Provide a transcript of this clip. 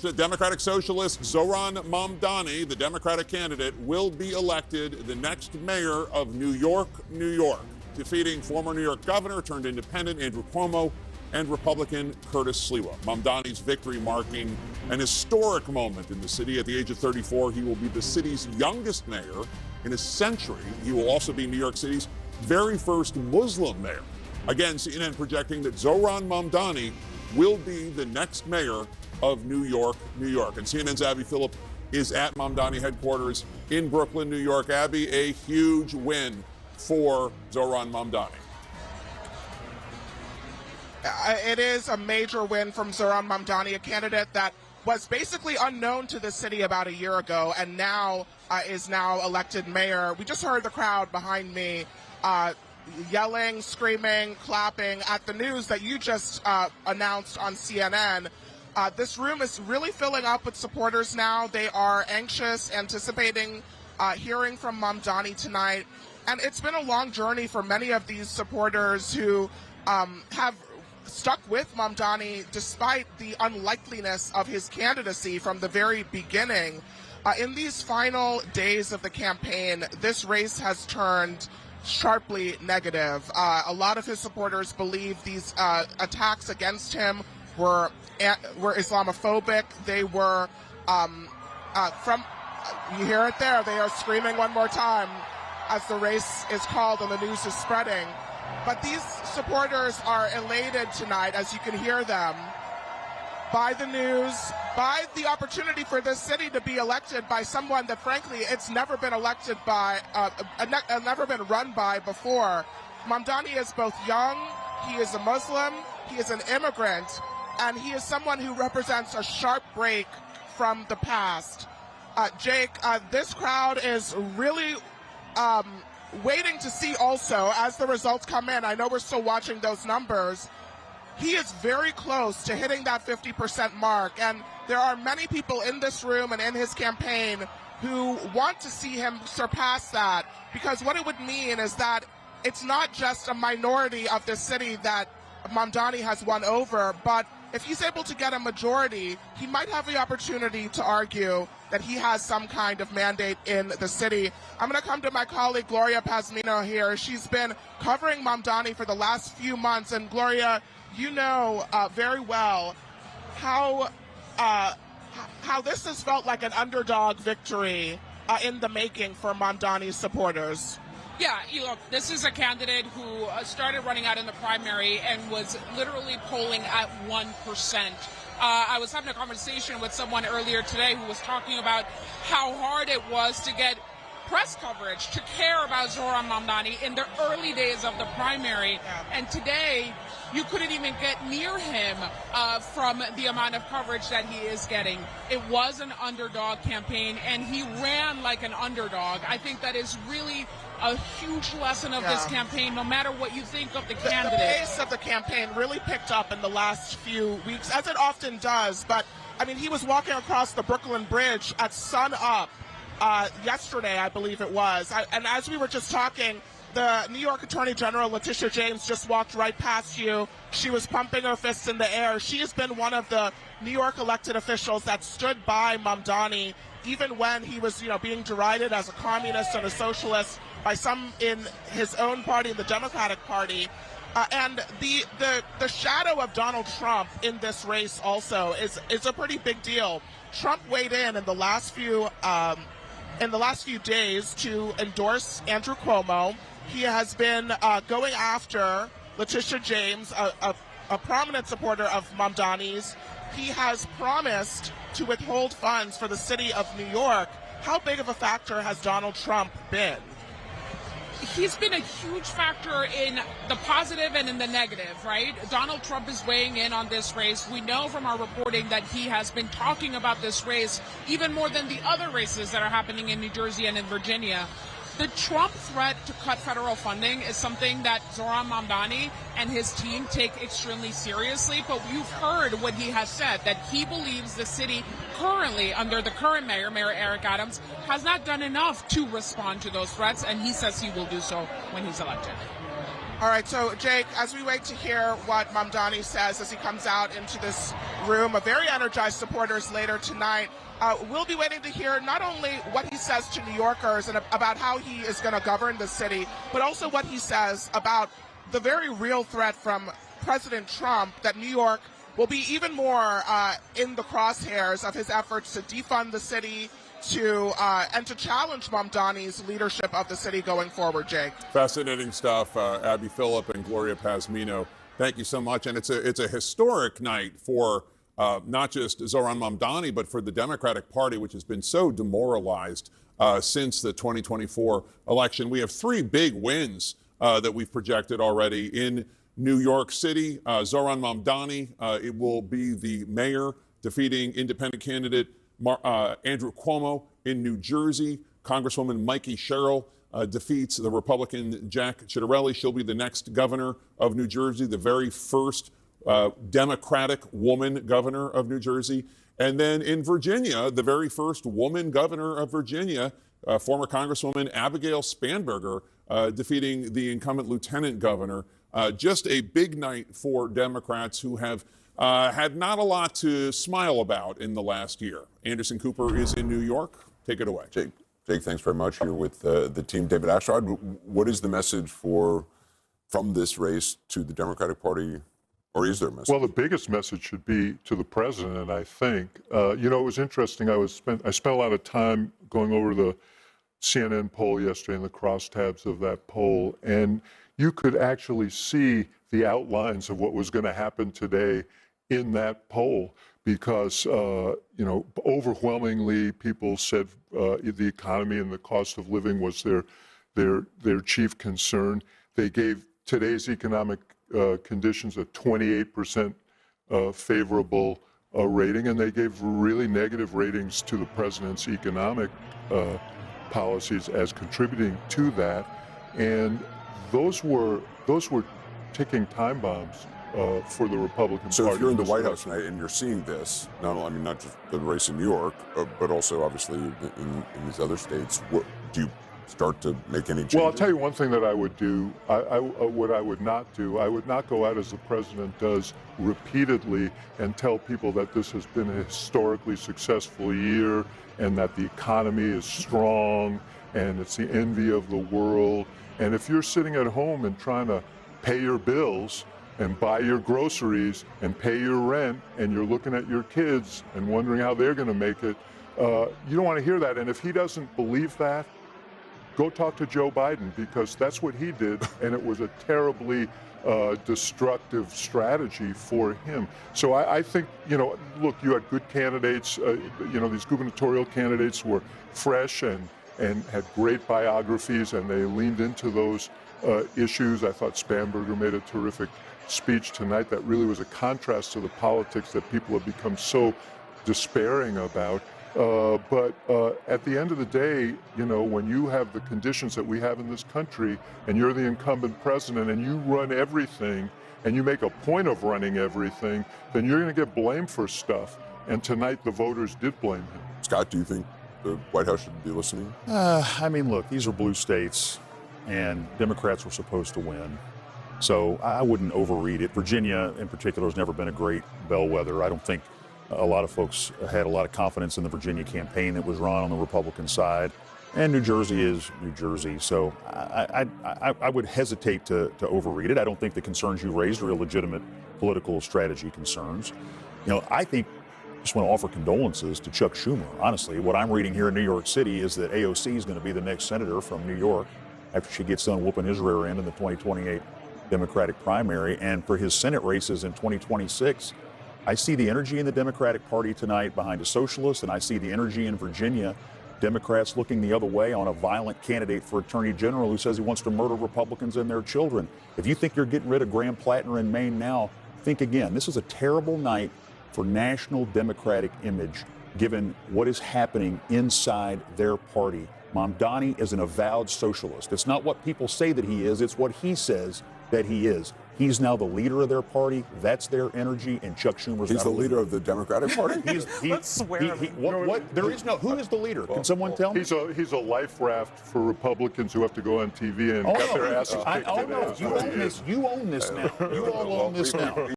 Next, Democratic Socialist ZOHRAN MAMDANI, the Democratic candidate, will be elected the next mayor of New York, New York, defeating former New York governor turned independent Andrew Cuomo and Republican Curtis Sliwa. Mamdani's victory marking an historic moment in the city. At the age of 34, he will be the city's youngest mayor in a century. He will also be New York City's very first Muslim mayor. Again, CNN projecting that ZOHRAN MAMDANI will be the next mayor of New York, New York. And CNN's Abby Phillip is at Mamdani headquarters in Brooklyn, New York. Abby, a huge win for ZOHRAN MAMDANI. It is a major win from ZOHRAN MAMDANI, a candidate that was basically unknown to the city about a year ago and now is now elected mayor. We just heard the crowd behind me yelling, screaming, clapping at the news that you just announced on CNN. This room is really filling up with supporters now. They are anxious, anticipating hearing from Mamdani tonight. And it's been a long journey for many of these supporters who have stuck with Mamdani despite the unlikeliness of his candidacy from the very beginning. In these final days of the campaign, this race has turned sharply negative. A lot of his supporters believe these attacks against him were Islamophobic. They were you hear it there, they are screaming one more time as the race is called and the news is spreading. But these supporters are elated tonight, as you can hear them, by the news, by the opportunity for this city to be elected by someone that, frankly, it's never been elected by, never been run by before. Mamdani is both young, he is a Muslim, he is an immigrant, and he is someone who represents a sharp break from the past. Jake, this crowd is really waiting to see also, as the results come in, I know we're still watching those numbers, he is very close to hitting that 50% mark, and there are many people in this room and in his campaign who want to see him surpass that, because what it would mean is that it's not just a minority of this city that Mamdani has won over, but if he's able to get a majority, he might have the opportunity to argue that he has some kind of mandate in the city. I'm going to come to my colleague Gloria Pazmino here. She's been covering Mamdani for the last few months, and Gloria, you know very well how this has felt like an underdog victory in the making for Mamdani's supporters. Yeah, look, this is a candidate who started running out in the primary and was literally polling at 1%. I was having a conversation with someone earlier today who was talking about how hard it was to get press coverage, to care about ZOHRAN MAMDANI in the early days of the primary. And today, you couldn't even get near him from the amount of coverage that he is getting. It was an underdog campaign, and he ran like an underdog. I think that is really a huge lesson of this campaign, no matter what you think of the candidate. The pace of the campaign really picked up in the last few weeks, as it often does. But, I mean, he was walking across the Brooklyn Bridge at sun up yesterday, I believe it was. And as we were just talking, the New York Attorney General, Letitia James, just walked right past you. She was pumping her fists in the air. She has been one of the New York elected officials that stood by Mamdani, even when he was, being derided as a communist and a socialist by some in his own party, the Democratic Party. And the shadow of Donald Trump in this race also is a pretty big deal. Trump weighed in the last few days to endorse Andrew Cuomo. He has been going after Letitia James, a prominent supporter of Mamdani's. He has promised to withhold funds for the city of New York. How big of a factor has Donald Trump been? He's been a huge factor in the positive and in the negative, right? Donald Trump is weighing in on this race. We know from our reporting that he has been talking about this race even more than the other races that are happening in New Jersey and in Virginia. The Trump threat to cut federal funding is something that ZOHRAN MAMDANI and his team take extremely seriously, but you've heard what he has said, that he believes the city currently, under the current mayor, Mayor Eric Adams, has not done enough to respond to those threats, and he says he will do so when he's elected. All right, so Jake, as we wait to hear what Mamdani says as he comes out into this room of very energized supporters later tonight, we'll be waiting to hear not only what he says to New Yorkers and about how he is going to govern the city, but also what he says about the very real threat from President Trump that New York will be even more in the crosshairs of his efforts to defund the city, and to challenge Mamdani's leadership of the city going forward, Jake. Fascinating stuff, Abby Phillip and Gloria Pazmino. Thank you so much. And it's a historic night for not just Zohran Mamdani, but for the Democratic Party, which has been so demoralized since the 2024 election. We have three big wins that we've projected already in New York City. Zohran Mamdani, it will be the mayor, defeating independent candidate Andrew Cuomo. In New Jersey, Congresswoman Mikey Sherrill defeats the Republican Jack Ciattarelli. She'll be the next governor of New Jersey, the very first Democratic woman governor of New Jersey. And then in Virginia, the very first woman governor of Virginia, former Congresswoman Abigail Spanberger, defeating the incumbent lieutenant governor. Just a big night for Democrats who have had not a lot to smile about in the last year. Anderson Cooper is in New York. Take it away. Jake, thanks very much. You're with the team. David Axelrod, what is the message from this race to the Democratic Party, or is there a message? Well, the biggest message should be to the president, I think. It was interesting. I spent a lot of time going over the CNN poll yesterday and the crosstabs of that poll, and you could actually see the outlines of what was going to happen today in that poll, because overwhelmingly people said the economy and the cost of living was their chief concern. They gave today's economic conditions a 28% favorable rating, and they gave really negative ratings to the president's economic policies as contributing to that. And those were ticking time bombs for the Republican Party. So if you're in the White House tonight and you're seeing this, not just the race in New York, but also obviously in these other states, do you start to make any changes? Well, I'll tell you one thing that I would do. What I would not do, I would not go out as the president does repeatedly and tell people that this has been a historically successful year and that the economy is strong and it's the envy of the world. And if you're sitting at home and trying to pay your bills and buy your groceries and pay your rent, and you're looking at your kids and wondering how they're going to make it, you don't want to hear that. And if he doesn't believe that, go talk to Joe Biden, because that's what he did, and it was a terribly destructive strategy for him. So I think, look, you had good candidates. These gubernatorial candidates were fresh and had great biographies, and they leaned into those issues. I thought Spanberger made a terrific speech tonight that really was a contrast to the politics that people have become so despairing about. But at the end of the day, when you have the conditions that we have in this country and you're the incumbent president and you run everything and you make a point of running everything, then you're going to get blamed for stuff. And tonight the voters did blame him. Scott, do you think the White House should be listening? Look, these are blue states, and Democrats were supposed to win. So I wouldn't overread it. Virginia, in particular, has never been a great bellwether. I don't think a lot of folks had a lot of confidence in the Virginia campaign that was run on the Republican side. And New Jersey is New Jersey. So I would hesitate to overread it. I don't think the concerns you raised are illegitimate political strategy concerns. I think I just want to offer condolences to Chuck Schumer. Honestly, what I'm reading here in New York City is that AOC is going to be the next senator from New York after she gets done whooping his rear end in the 2028 Democratic primary. And for his Senate races in 2026, I see the energy in the Democratic Party tonight behind a socialist, and I see the energy in Virginia, Democrats looking the other way on a violent candidate for Attorney General who says he wants to murder Republicans and their children. If you think you're getting rid of Graham Plattner in Maine now, think again. This is a terrible night for national Democratic image, given what is happening inside their party. Mamdani is an avowed socialist. It's not what people say that he is, it's what he says that he is. He's now the leader of their party. That's their energy, and Chuck Schumer's He's not the a leader of the Democratic Party? Let's swear. What? There is no. Who is the leader? Can someone tell me? He's a life raft for Republicans who have to go on TV and get their asses kicked in. You own this. You own this now. You all own this now.